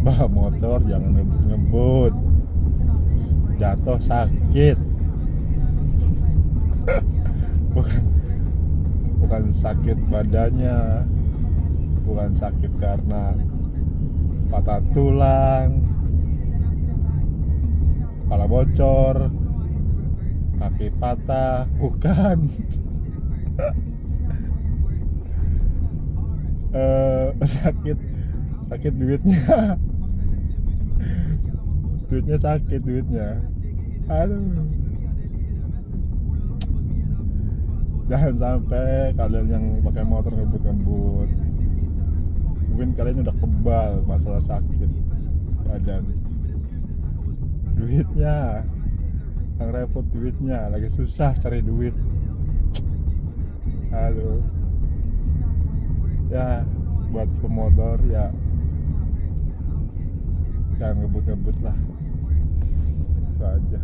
bawa motor jangan ngebut-ngebut, jatuh sakit. bukan sakit badannya, bukan sakit karena patah tulang, kepala bocor, kaki patah, bukan. sakit duitnya. Sakit duitnya. Aduh. Jangan sampai kalian yang pakai motor ngebut-ngebut. Mungkin kalian udah kebal masalah sakit badan. Duitnya yang repot, duitnya lagi susah cari duit. Aduh. Ya buat pemotor ya jangan ngebut-ngebut lah, itu aja.